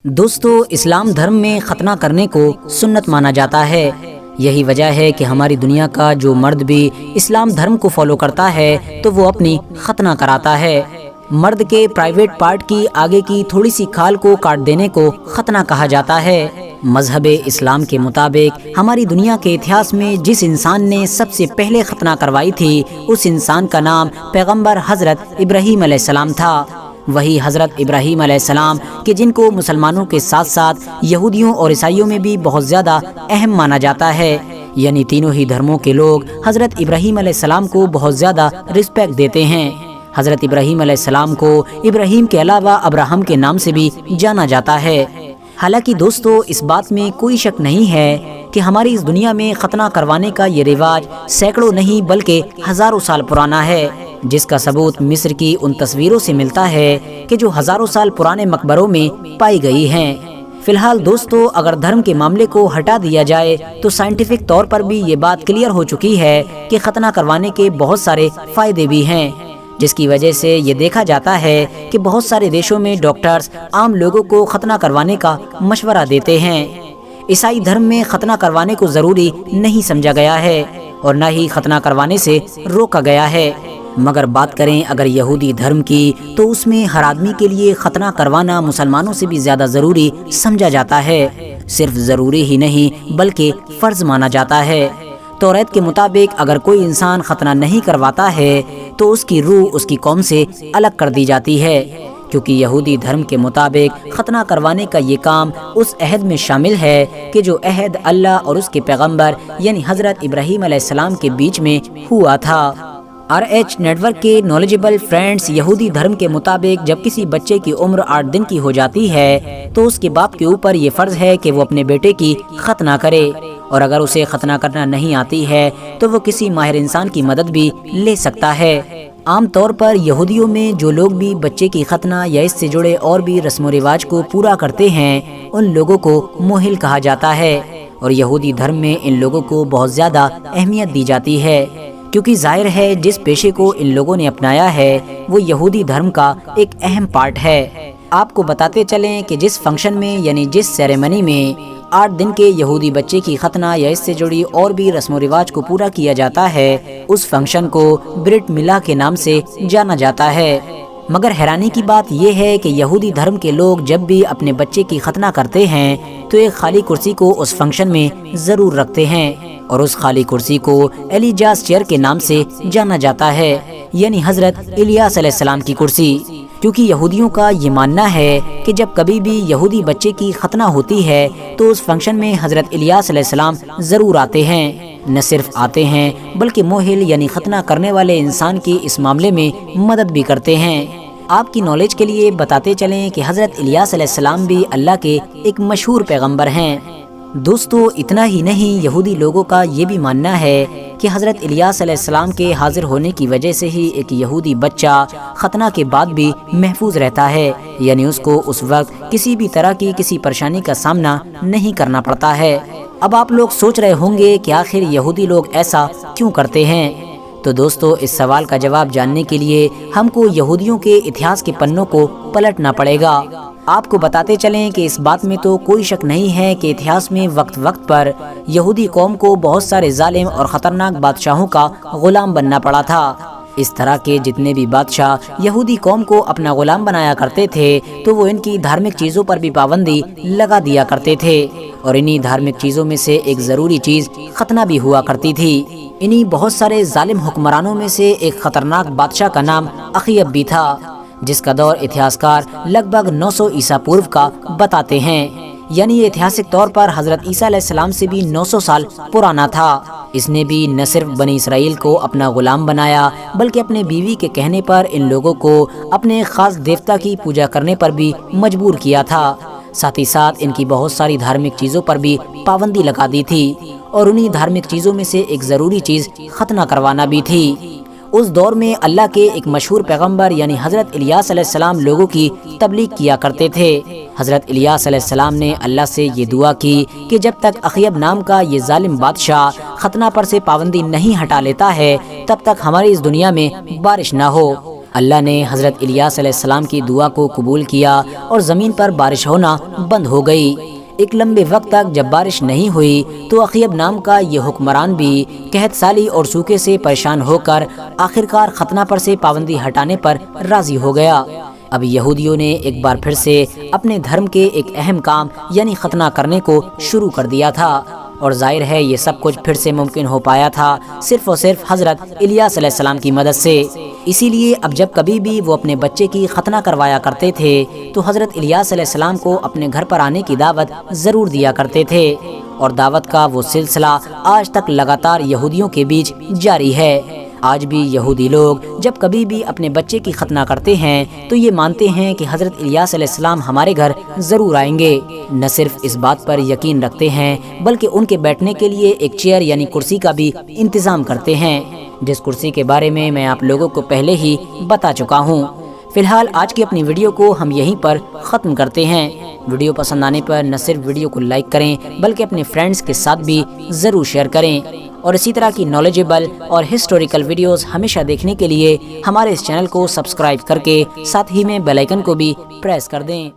دوستو، اسلام دھرم میں ختنہ کرنے کو سنت مانا جاتا ہے۔ یہی وجہ ہے کہ ہماری دنیا کا جو مرد بھی اسلام دھرم کو فالو کرتا ہے تو وہ اپنی ختنہ کراتا ہے۔ مرد کے پرائیویٹ پارٹ کی آگے کی تھوڑی سی کھال کو کاٹ دینے کو ختنہ کہا جاتا ہے۔ مذہب اسلام کے مطابق ہماری دنیا کے اتہاس میں جس انسان نے سب سے پہلے ختنہ کروائی تھی اس انسان کا نام پیغمبر حضرت ابراہیم علیہ السلام تھا۔ وہی حضرت ابراہیم علیہ السلام کہ جن کو مسلمانوں کے ساتھ ساتھ یہودیوں اور عیسائیوں میں بھی بہت زیادہ اہم مانا جاتا ہے، یعنی تینوں ہی دھرموں کے لوگ حضرت ابراہیم علیہ السلام کو بہت زیادہ رسپیکٹ دیتے ہیں۔ حضرت ابراہیم علیہ السلام کو ابراہیم کے علاوہ ابراہم کے نام سے بھی جانا جاتا ہے۔ حالانکہ دوستو، اس بات میں کوئی شک نہیں ہے کہ ہماری اس دنیا میں ختنہ کروانے کا یہ رواج سینکڑوں نہیں بلکہ ہزاروں سال پرانا ہے، جس کا ثبوت مصر کی ان تصویروں سے ملتا ہے کہ جو ہزاروں سال پرانے مقبروں میں پائی گئی ہیں۔ فی الحال دوستو، اگر دھرم کے معاملے کو ہٹا دیا جائے تو سائنٹیفک طور پر بھی یہ بات کلیئر ہو چکی ہے کہ ختنہ کروانے کے بہت سارے فائدے بھی ہیں، جس کی وجہ سے یہ دیکھا جاتا ہے کہ بہت سارے دیشوں میں ڈاکٹرز عام لوگوں کو ختنہ کروانے کا مشورہ دیتے ہیں۔ عیسائی دھرم میں ختنہ کروانے کو ضروری نہیں سمجھا گیا ہے اور نہ ہی ختنہ کروانے سے روکا گیا ہے، مگر بات کریں اگر یہودی دھرم کی تو اس میں ہر آدمی کے لیے ختنہ کروانا مسلمانوں سے بھی زیادہ ضروری سمجھا جاتا ہے۔ صرف ضروری ہی نہیں بلکہ فرض مانا جاتا ہے۔ توریت کے مطابق اگر کوئی انسان ختنہ نہیں کرواتا ہے تو اس کی روح اس کی قوم سے الگ کر دی جاتی ہے، کیونکہ یہودی دھرم کے مطابق ختنہ کروانے کا یہ کام اس عہد میں شامل ہے کہ جو عہد اللہ اور اس کے پیغمبر یعنی حضرت ابراہیم علیہ السلام کے بیچ میں ہوا تھا۔ RH نیٹ ورک کے نالجبل فرینڈز، یہودی دھرم کے مطابق جب کسی بچے کی عمر 8 دن کی ہو جاتی ہے تو اس کے باپ کے اوپر یہ فرض ہے کہ وہ اپنے بیٹے کی ختنہ کرے، اور اگر اسے ختنہ کرنا نہیں آتی ہے تو وہ کسی ماہر انسان کی مدد بھی لے سکتا ہے۔ عام طور پر یہودیوں میں جو لوگ بھی بچے کی ختنہ یا اس سے جڑے اور بھی رسم و رواج کو پورا کرتے ہیں ان لوگوں کو موہل کہا جاتا ہے، اور یہودی دھرم میں ان لوگوں کو بہت زیادہ اہمیت دی جاتی ہے، کیونکہ ظاہر ہے جس پیشے کو ان لوگوں نے اپنایا ہے وہ یہودی دھرم کا ایک اہم پارٹ ہے۔ آپ کو بتاتے چلیں کہ جس فنکشن میں یعنی جس سیریمنی میں 8 دن کے یہودی بچے کی ختنہ یا اس سے جڑی اور بھی رسم و رواج کو پورا کیا جاتا ہے اس فنکشن کو برٹ ملا کے نام سے جانا جاتا ہے۔ مگر حیرانی کی بات یہ ہے کہ یہودی دھرم کے لوگ جب بھی اپنے بچے کی ختنہ کرتے ہیں تو ایک خالی کرسی کو اس فنکشن میں ضرور رکھتے ہیں، اور اس خالی کرسی کو ایلیجاس چیئر کے نام سے جانا جاتا ہے، یعنی حضرت الیاس علیہ السلام کی کرسی، کیونکہ یہودیوں کا یہ ماننا ہے کہ جب کبھی بھی یہودی بچے کی ختنہ ہوتی ہے تو اس فنکشن میں حضرت الیاس علیہ السلام ضرور آتے ہیں۔ نہ صرف آتے ہیں بلکہ موہل یعنی ختنہ کرنے والے انسان کی اس معاملے میں مدد بھی کرتے ہیں۔ آپ کی نالج کے لیے بتاتے چلیں کہ حضرت الیاس علیہ السلام بھی اللہ کے ایک مشہور پیغمبر ہیں۔ دوستو، اتنا ہی نہیں، یہودی لوگوں کا یہ بھی ماننا ہے کہ حضرت الیاس علیہ السلام کے حاضر ہونے کی وجہ سے ہی ایک یہودی بچہ ختنہ کے بعد بھی محفوظ رہتا ہے، یعنی اس کو اس وقت کسی بھی طرح کی کسی پریشانی کا سامنا نہیں کرنا پڑتا ہے۔ اب آپ لوگ سوچ رہے ہوں گے کہ آخر یہودی لوگ ایسا کیوں کرتے ہیں؟ تو دوستو، اس سوال کا جواب جاننے کے لیے ہم کو یہودیوں کے اتہاس کے پنوں کو پلٹنا پڑے گا۔ آپ کو بتاتے چلیں کہ اس بات میں تو کوئی شک نہیں ہے کہ اتہاس میں وقت وقت پر یہودی قوم کو بہت سارے ظالم اور خطرناک بادشاہوں کا غلام بننا پڑا تھا۔ اس طرح کے جتنے بھی بادشاہ یہودی قوم کو اپنا غلام بنایا کرتے تھے تو وہ ان کی دھارمک چیزوں پر بھی پابندی لگا دیا کرتے تھے، اور انہی دھارمک چیزوں میں سے ایک ضروری چیز ختنہ بھی ہوا کرتی تھی۔ انہی بہت سارے ظالم حکمرانوں میں سے ایک خطرناک بادشاہ کا نام اخیب بھی تھا، جس کا دور اتہاسکار لگ بھگ 900 عیسیٰ پورو کا بتاتے ہیں، یعنی یہ اتہاسک طور پر حضرت عیسیٰ علیہ السلام سے بھی 900 سال پرانا تھا۔ اس نے بھی نہ صرف بنی اسرائیل کو اپنا غلام بنایا بلکہ اپنے بیوی کے کہنے پر ان لوگوں کو اپنے خاص دیوتا کی پوجا کرنے پر بھی مجبور کیا تھا، ساتھ ہی ساتھ ان کی بہت ساری دھارمک چیزوں پر بھی پابندی لگا دی تھی، اور انہی دھارمک چیزوں میں سے ایک ضروری چیز ختنہ کروانا بھی تھی۔ اس دور میں اللہ کے ایک مشہور پیغمبر یعنی حضرت الیاس علیہ السلام لوگوں کی تبلیغ کیا کرتے تھے۔ حضرت الیاس علیہ السلام نے اللہ سے یہ دعا کی کہ جب تک اخیب نام کا یہ ظالم بادشاہ ختنہ پر سے پابندی نہیں ہٹا لیتا ہے تب تک ہماری اس دنیا میں بارش نہ ہو۔ اللہ نے حضرت الیاس علیہ السلام کی دعا کو قبول کیا اور زمین پر بارش ہونا بند ہو گئی۔ ایک لمبے وقت تک جب بارش نہیں ہوئی تو اخیب نام کا یہ حکمران بھی قحط سالی اور سوکے سے پریشان ہو کر آخرکار ختنہ پر سے پابندی ہٹانے پر راضی ہو گیا۔ اب یہودیوں نے ایک بار پھر سے اپنے دھرم کے ایک اہم کام یعنی ختنہ کرنے کو شروع کر دیا تھا، اور ظاہر ہے یہ سب کچھ پھر سے ممکن ہو پایا تھا صرف اور صرف حضرت الیاس علیہ السلام کی مدد سے۔ اسی لیے اب جب کبھی بھی وہ اپنے بچے کی ختنہ کروایا کرتے تھے تو حضرت الیاس علیہ السلام کو اپنے گھر پر آنے کی دعوت ضرور دیا کرتے تھے، اور دعوت کا وہ سلسلہ آج تک لگاتار یہودیوں کے بیچ جاری ہے۔ آج بھی یہودی لوگ جب کبھی بھی اپنے بچے کی ختنہ کرتے ہیں تو یہ مانتے ہیں کہ حضرت الیاس علیہ السلام ہمارے گھر ضرور آئیں گے۔ نہ صرف اس بات پر یقین رکھتے ہیں بلکہ ان کے بیٹھنے کے لیے ایک چیئر یعنی کرسی کا بھی انتظام کرتے ہیں، جس کرسی کے بارے میں آپ لوگوں کو پہلے ہی بتا چکا ہوں۔ فی الحال آج کی اپنی ویڈیو کو ہم یہیں پر ختم کرتے ہیں۔ ویڈیو پسند آنے پر نہ صرف ویڈیو کو لائک کریں بلکہ اپنے فرینڈز کے ساتھ بھی ضرور شیئر کریں، اور اسی طرح کی نالجیبل اور ہسٹوریکل ویڈیوز ہمیشہ دیکھنے کے لیے ہمارے اس چینل کو سبسکرائب کر کے ساتھ ہی میں بیل آئیکن کو بھی پریس کر دیں۔